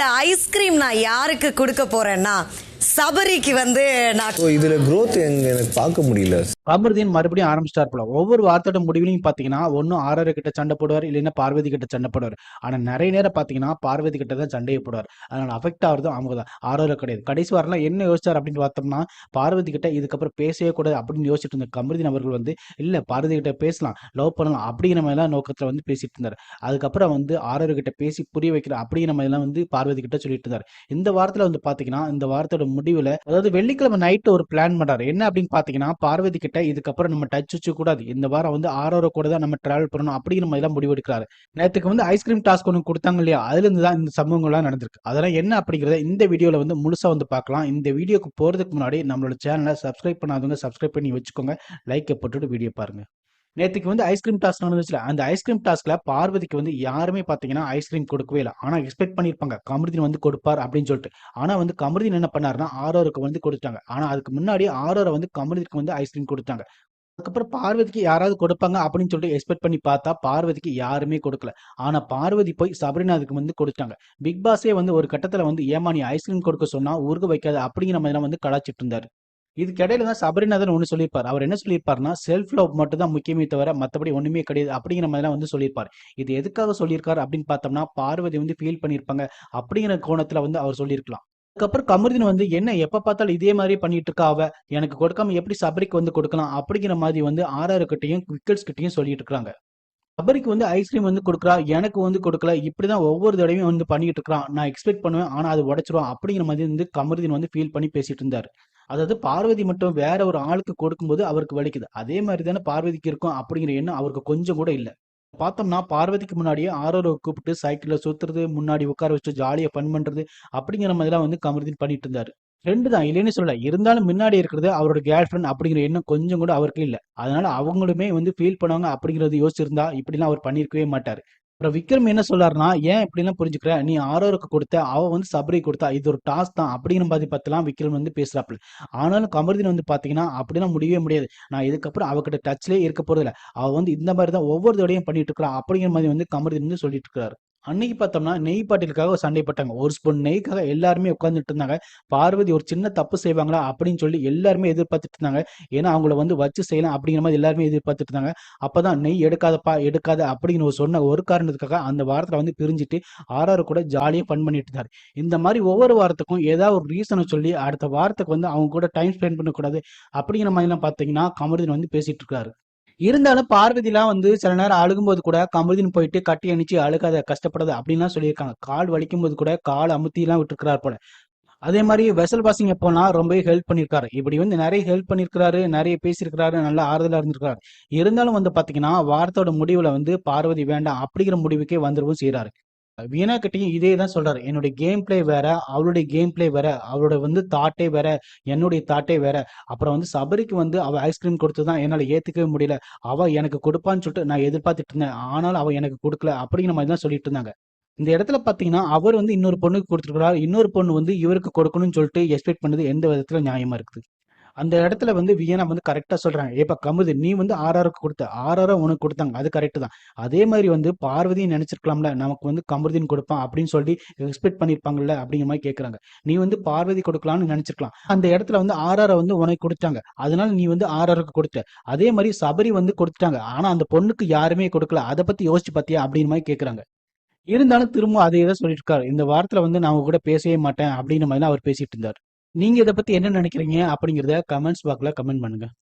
இந்த ஐஸ்கிரீம் நான் யாருக்கு கொடுக்க போறேன்னா சபரிக்கு நான் இதுல growth எனக்கு பார்க்க முடியல. கமருதீன் மறுபடியும் ஆரம்பிச்சிட்டார் போல. ஒவ்வொரு வார்த்தையோட முடிவிலையும் பாத்தீங்கன்னா ஒன்னும் ஆரோர கிட்ட சண்டை போடுவார், இல்லைன்னா பார்வதி கிட்ட சண்டை போடுவார். ஆனா நிறைய நேரம் பாத்தீங்கன்னா பார்வதி கிட்ட தான் சண்டையை போடுவார். அதனால அஃபெக்ட் ஆகுறது அவங்க தான், ஆரோர கிடையாது. கடைசி வாரம்லாம் என்ன யோசிச்சார் அப்படின்னு பார்த்தோம்னா, பார்வதி கிட்ட இதுக்கப்புறம் பேசவே கூடாது அப்படின்னு யோசிச்சுட்டு இருந்த கமருதீன் அவர்கள் இல்ல பார்வதி கிட்ட பேசலாம், லவ் பண்ணலாம் அப்படிங்கிற மாதிரிலாம் நோக்கத்துல பேசிட்டு இருந்தார். அதுக்கப்புறம் ஆரோர கிட்ட பேசி புரிய வைக்கிற அப்படிங்கிற மாதிரிலாம் பார்வதி கிட்ட சொல்லிட்டு இருந்தார். இந்த வாரத்துல பாத்தீங்கன்னா இந்த வாரத்தோட முடிவுல, அதாவது வெள்ளிக்கிழமை நைட்டு ஒரு பிளான் பண்றாரு. என்ன அப்படின்னு பாத்தீங்கன்னா, பார்வதி கிட்ட இதுக்கப்புறம் நம்ம டச் வச்சு கூடாது, இந்த வாரம் ஆரோர கூட தான் நம்ம டிராவல் பண்ணணும் அப்படிங்கிற மாதிரி எல்லாம் முடிவு எடுக்கிறாரு. நேற்றுக்கு ஐஸ்கிரீம் டாஸ்க் ஒன்று கொடுத்தாங்க இல்லையா, அதுல இருந்து தான் இந்த சம்பவங்கள்லாம் நடந்திருக்கு. அதெல்லாம் என்ன அப்படிங்கிறத இந்த வீடியோல முழுசா பார்க்கலாம். இந்த வீடியோக்கு போறதுக்கு முன்னாடி நம்மளோட சேனலை சப்ஸ்கிரைப் பண்ணாதவங்க சப்ஸ்கிரைப் பண்ணி வச்சுக்கோங்க. லைக்கை போட்டுட்டு வீடியோ பாருங்க. நேற்றுக்கு ஐஸ்கிரீம் டாஸ்க் நடந்துச்சுல, அந்த ஐஸ்கிரீம் டாஸ்க்ல பார்வதிக்கு யாருமே பாத்தீங்கன்னா ஐஸ்கிரீம் கொடுக்கவே இல்லை. ஆனா எக்ஸ்பெக்ட் பண்ணிருப்பாங்க கமருதீன் கொடுப்பார் அப்படின்னு சொல்லிட்டு. ஆனா கமருதீன் என்ன பண்ணாருன்னா ஆரோருக்கு கொடுத்தாங்க. ஆனா அதுக்கு முன்னாடி ஆரோரை கமருதீனுக்கு ஐஸ்கிரீம் கொடுத்தாங்க. அதுக்கப்புறம் பார்வதிக்கு யாராவது கொடுப்பாங்க அப்படின்னு சொல்லிட்டு எக்ஸ்பெக்ட் பண்ணி பார்த்தா பார்வதிக்கு யாருமே கொடுக்கல. ஆனா பார்வதி போய் சபரிநாதுக்கு கொடுத்தாங்க. பிக் பாஸே ஒரு கட்டத்துல ஏமா நீ ஐஸ்கிரீம் கொடுக்க சொன்னா உருக வைக்காது அப்படிங்கிற மாதிரி கலாச்சிட்டு இருந்தாரு. இதுக்கிடையில தான் சபரிநாதன் ஒன்று சொல்லியிருப்பார். அவர் என்ன சொல்லியிருப்பாருன்னா, செல்ஃப் லவ் மட்டும் தான் முக்கியமே தவிர மற்றபடி ஒண்ணுமே கிடையாது அப்படிங்கிற மாதிரிலாம் சொல்லியிருப்பார். இது எதுக்காக சொல்லியிருக்காரு அப்படின்னு பார்த்தோம்னா, பார்வதி ஃபீல் பண்ணியிருப்பாங்க அப்படிங்கிற கோணத்துல அவர் சொல்லியிருக்கலாம். அதுக்கப்புறம் கமருதீன் என்ன எப்ப பார்த்தாலும் இதே மாதிரி பண்ணிட்டு இருக்கா அவ, எனக்கு கொடுக்காம எப்படி சபரிக்கு கொடுக்கலாம் அப்படிங்கிற மாதிரி ஆர்ஆர் கிட்டையும் விக்கெட்ஸ் கிட்டையும் சொல்லிட்டு இருக்காங்க. சபரிக்கு ஐஸ்கிரீம் கொடுக்குறா, எனக்கு கொடுக்கல, இப்படிதான் ஒவ்வொரு தடவையும் பண்ணிட்டு இருக்கான், நான் எக்ஸ்பெக்ட் பண்ணுவேன் ஆனா அது உடைச்சிருவான் அப்படிங்கிற மாதிரி கமருதீன் ஃபீல் பண்ணி பேசிட்டு இருந்தாரு. அதாவது பார்வதி மட்டும் வேற ஒரு ஆளுக்கு கொடுக்கும்போது அவருக்கு வலிக்குது, அதே மாதிரி தானே பார்வதிக்கு இருக்கும் அப்படிங்கிற எண்ணம் அவருக்கு கொஞ்சம் கூட இல்ல. பார்த்தோம்னா பார்வதிக்கு முன்னாடியே ஆரோரை கூப்பிட்டு சைக்கிள்ல சுத்துறது, முன்னாடி உட்கார வச்சு ஜாலியா ஃபன் பண்றது அப்படிங்கிற மாதிரிலாம் கமருதீன் பண்ணிட்டு இருந்தாரு. ஃப்ரெண்டு தான் இல்லைன்னு சொல்லல, இருந்தாலும் முன்னாடி இருக்கிறது அவரோட கேர்ள் ஃப்ரெண்ட் அப்படிங்கிற எண்ணம் கொஞ்சம் கூட அவருக்கு இல்ல. அதனால அவங்களுமே ஃபீல் பண்ணுவாங்க அப்படிங்கறது யோசிச்சிருந்தா இப்படிலாம் அவர் பண்ணிருக்கவே மாட்டாரு. அப்புறம் விக்ரம் என்ன சொல்லாருன்னா, ஏன் இப்படிலாம் புரிஞ்சுக்கிற, நீ ஆரோருக்கு கொடுத்த, அவ சபரி கொடுத்தா, இது ஒரு டாஸ்க் தான் அப்படிங்கிற மாதிரி பத்திலாம் விக்ரம் பேசுறாப்புல. ஆனாலும் கமருதீன் பாத்தீங்கன்னா அப்படிலாம் முடியவே முடியாது, நான் இதுக்கப்புறம் அவகிட்ட டச்லயே இருக்க போறது இல்ல, அவ இந்த மாதிரி தான் ஒவ்வொரு தடையும் பண்ணிட்டு இருக்கா அப்படிங்கிற மாதிரி கமருதீன் சொல்லிட்டு இருக்காரு. அன்னைக்கு பார்த்தோம்னா நெய் பாட்டிலுக்காக சண்டை போட்டாங்க. ஒரு ஸ்பூன் நெய்க்காக எல்லாருமே உட்கார்ந்துட்டு இருந்தாங்க. பார்வதி ஒரு சின்ன தப்பு செய்வாங்களா அப்படின்னு சொல்லி எல்லாருமே எதிர்பார்த்துட்டு இருந்தாங்க. ஏன்னா அவங்கள வச்சு செய்யலாம் அப்படிங்கிற மாதிரி எல்லாருமே எதிர்பார்த்துட்டு இருந்தாங்க. அப்பதான் நெய் எடுக்காதப்பா எடுக்காத அப்படின்னு சொன்ன ஒரு காரணத்துக்காக அந்த வாரத்துல பிரிஞ்சுட்டு ஆர்ஆர் கூட ஜாலியா ஃபன் பண்ணிட்டு இருந்தாரு. இந்த மாதிரி ஒவ்வொரு வாரத்துக்கும் ஏதாவது ஒரு ரீசனை சொல்லி அடுத்த வாரத்துக்கு அவங்க கூட டைம் ஸ்பெண்ட் பண்ணக்கூடாது அப்படிங்கிற மாதிரி எல்லாம் பாத்தீங்கன்னா கமருதீன் பேசிட்டு இருக்காரு. இருந்தாலும் பார்வதிலாம் சில நேரம் அழுகும்போது கூட கமருதீன் போயிட்டு கட்டி அணிச்சு அழுகாத கஷ்டப்படாத அப்படின்லாம் சொல்லியிருக்காங்க. கால் வலிக்கும் போது கூட கால் அமுத்தி எல்லாம் விட்டுருக்கிறார் போல. அதே மாதிரி வெசல் வாசிங் எப்போலாம் ரொம்பவே ஹெல்ப் பண்ணிருக்காரு. இப்படி நிறைய ஹெல்ப் பண்ணிருக்காரு, நிறைய பேசியிருக்கிறாரு, நல்லா ஆறுதலா இருந்திருக்காரு. இருந்தாலும் பாத்தீங்கன்னா வாரத்தோட முடிவுல பார்வதி வேண்டாம் அப்படிங்கிற முடிவுக்கே வந்துடவும் செய்யறாரு. வீணா கிட்டையும் இதே தான் சொல்றாரு, என்னுடைய கேம் பிளே வேற, அவளுடைய கேம் பிளே வேற, அவளோட தாட்டே வேற, என்னுடைய தாட்டே வேற. அப்புறம் சபரிக்கு அவ ஐஸ்கிரீம் கொடுத்துதான் என்னால ஏத்துக்கவே முடியல, அவ எனக்கு கொடுப்பான்னு சொல்லிட்டு நான் எதிர்பார்த்துட்டு இருந்தேன், ஆனாலும் அவ எனக்கு கொடுக்கல அப்படிங்கிற மாதிரி தான் சொல்லிட்டு இருந்தாங்க. இந்த இடத்துல பாத்தீங்கன்னா அவர் இன்னொரு பொண்ணுக்கு கொடுத்துருக்கிறார், இன்னொரு பொண்ணு இவருக்கு கொடுக்கணும்னு சொல்லிட்டு எக்ஸ்பெக்ட் பண்ணது எந்த விதத்துல நியாயமா இருக்குது? அந்த இடத்துல வியனா கரெக்டா சொல்றாங்க, ஏப்பா கமுது நீ ஆர்ஆருக்கு கொடுத்த, ஆர்ஆர் உனக்கு கொடுத்தாங்க, அது கரெக்ட் தான். அதே மாதிரி பார்வதியும் நினைச்சிருக்கலாம்ல, நமக்கு கமருதீன் கொடுப்பான் அப்படின்னு சொல்லி எக்ஸ்பெக்ட் பண்ணிருப்பாங்கல்ல அப்படிங்கிற மாதிரி கேட்கறாங்க. நீ பார்வதி கொடுக்கலாம்னு நினைச்சிருக்கலாம், அந்த இடத்துல ஆர்ஆர் உனக்கு கொடுத்தாங்க, அதனால நீ ஆர்ஆருக்கு கொடுத்த. அதே மாதிரி சபரி கொடுத்துட்டாங்க, ஆனா அந்த பொண்ணுக்கு யாருமே கொடுக்கல, அதை பத்தி யோசிச்சு பாத்தியா அப்படின்னு மாதிரி கேட்கறாங்க. இருந்தாலும் திரும்ப அதே தான் சொல்லிட்டு இருக்காரு, இந்த வாரத்துல நான் கூட பேசவே மாட்டேன் அப்படிங்கிற மாதிரி அவர் பேசிட்டு இருந்தார். நீங்க இதை பத்தி என்ன நினைக்கிறீங்க அப்படிங்கறத கமெண்ட்ஸ் பாக்ஸ்ல கமெண்ட் பண்ணுங்க.